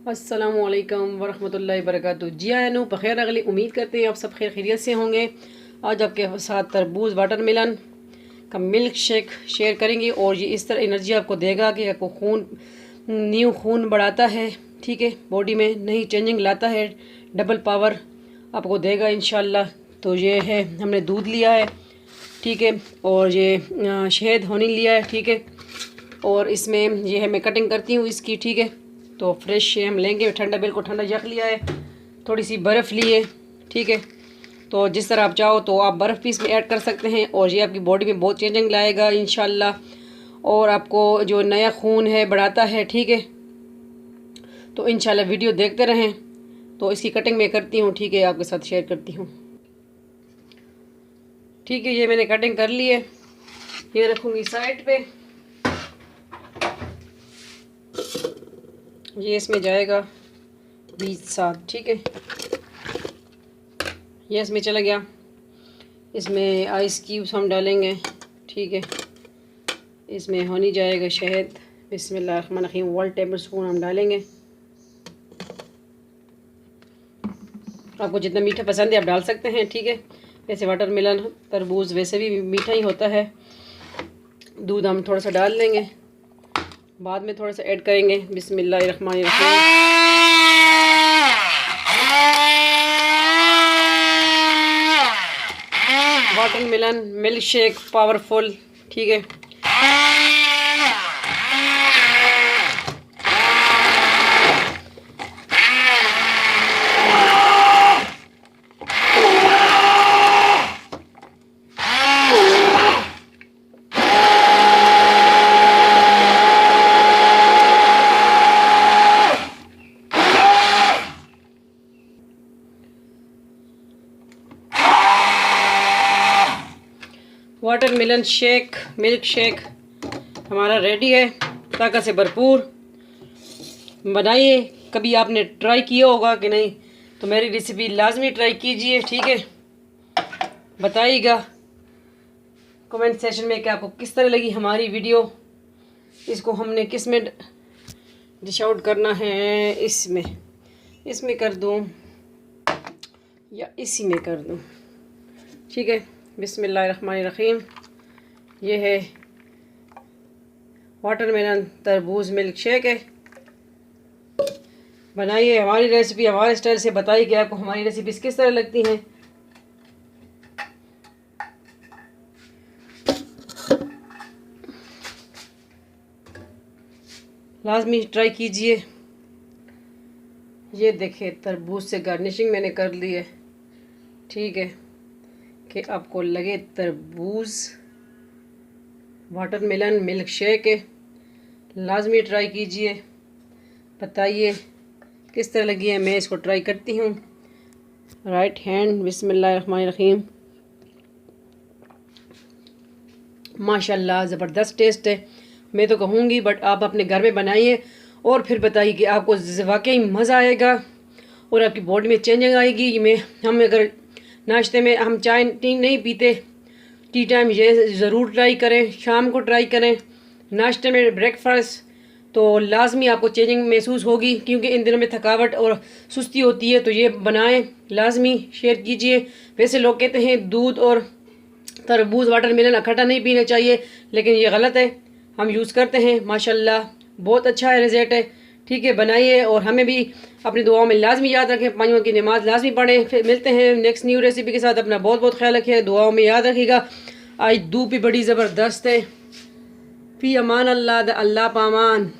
अस्सलामुअलैकुम वरहमतुल्लाहि वबरकातुहू। जी आनू बखैर अगली उम्मीद करते हैं आप सब खैर खैरियत से होंगे। आज आपके साथ तरबूज वाटरमेलन का मिल्क शेक शेयर करेंगे और ये इस तरह एनर्जी आपको देगा कि आपको खून बढ़ाता है, ठीक है, बॉडी में नई चेंजिंग लाता है, डबल पावर आपको देगा इंशाल्लाह। तो ये है, हमने दूध लिया है, ठीक है, और ये शहद हनी लिया है, ठीक है, और इसमें ये है, मैं कटिंग करती हूँ इसकी, ठीक है। तो फ्रेश हम लेंगे, ठंडा, बिल्कुल ठंडा यख लिया है, थोड़ी सी बर्फ़ ली है, ठीक है। तो जिस तरह आप चाहो तो आप बर्फ़ भी इसमें ऐड कर सकते हैं और ये आपकी बॉडी में बहुत चेंजिंग लाएगा इंशाल्लाह, और आपको जो नया खून है बढ़ाता है, ठीक है। तो इंशाल्लाह वीडियो देखते रहें। तो इसकी कटिंग मैं करती हूँ, ठीक है, आपके साथ शेयर करती हूँ, ठीक है। ये मैंने कटिंग कर ली है, ये रखूँगी साइड पे। ये इसमें जाएगा 20-7, ठीक है, ये इसमें चला गया। इसमें आइस क्यूब्स हम डालेंगे, ठीक है। इसमें हनी जाएगा, शहद, बिस्मिल्लाहिर्रहमानिर्रहीम 1 टेबल स्पून हम डालेंगे। आपको जितना मीठा पसंद है आप डाल सकते हैं, ठीक है। वैसे वाटरमेलन तरबूज वैसे भी मीठा ही होता है। दूध हम थोड़ा सा डाल लेंगे, बाद में थोड़ा सा ऐड करेंगे। बिस्मिल्लाहिर्रहमानिर्रहीम। वाटरमेलन मिल्क शेक पावरफुल, ठीक है। वाटरमेलन शेक, मिल्क शेक हमारा रेडी है, ताकत से भरपूर। बनाइए, कभी आपने ट्राई किया होगा कि नहीं, तो मेरी रेसिपी लाजमी ट्राई कीजिए, ठीक है। बताइएगा कमेंट सेशन में कि आपको किस तरह लगी हमारी वीडियो। इसको हमने किस में डिश आउट करना है, इसमें कर दूं या इसी में कर दूं, ठीक है। बिस्मिल्लाहिर्रहमानिर्रहीम। ये है वाटरमेलन तरबूज मिल्क शेक है। बनाइए हमारी रेसिपी हमारे स्टाइल से, बताइए कि आपको हमारी रेसिपीज किस तरह लगती हैं। लाजमी ट्राई कीजिए। ये देखिए, तरबूज से गार्निशिंग मैंने कर ली है, ठीक है, कि आपको लगे तरबूज वाटरमेलन मिल्क शेक है। लाजमी ट्राई कीजिए, बताइए किस तरह लगी है। मैं इसको ट्राई करती हूँ। राइट हैंड, बिस्मिल्लाहिर्रहमानिर्रहीम। माशाल्लाह ज़बरदस्त टेस्ट है, मैं तो कहूँगी। बट आप अपने घर में बनाइए और फिर बताइए कि आपको वाकई मज़ा आएगा और आपकी बॉडी में चेंजिंग आएगी। हम अगर नाश्ते में हम चाय टी नहीं पीते, टी टाइम ये ज़रूर ट्राई करें, शाम को ट्राई करें, नाश्ते में, ब्रेकफास्ट, तो लाजमी आपको चेंजिंग महसूस होगी। क्योंकि इन दिनों में थकावट और सुस्ती होती है, तो ये बनाएं, लाजमी शेयर कीजिए। वैसे लोग कहते हैं दूध और तरबूज वाटरमेलन इकट्ठा नहीं पीना चाहिए, लेकिन ये गलत है, हम यूज़ करते हैं। माशाल्लाह बहुत अच्छा है, रिजल्ट है, ठीक है। बनाइए और हमें भी अपनी दुआओं में लाजमी याद रखें, 5 वक्त की नमाज लाजमी पढ़ें। फिर मिलते हैं नेक्स्ट न्यू रेसिपी के साथ। अपना बहुत बहुत ख्याल रखिए, दुआओं में याद रखिएगा। आज धूप भी बड़ी ज़बरदस्त है। फी अमान अल्लाह, अल्लाह पामान।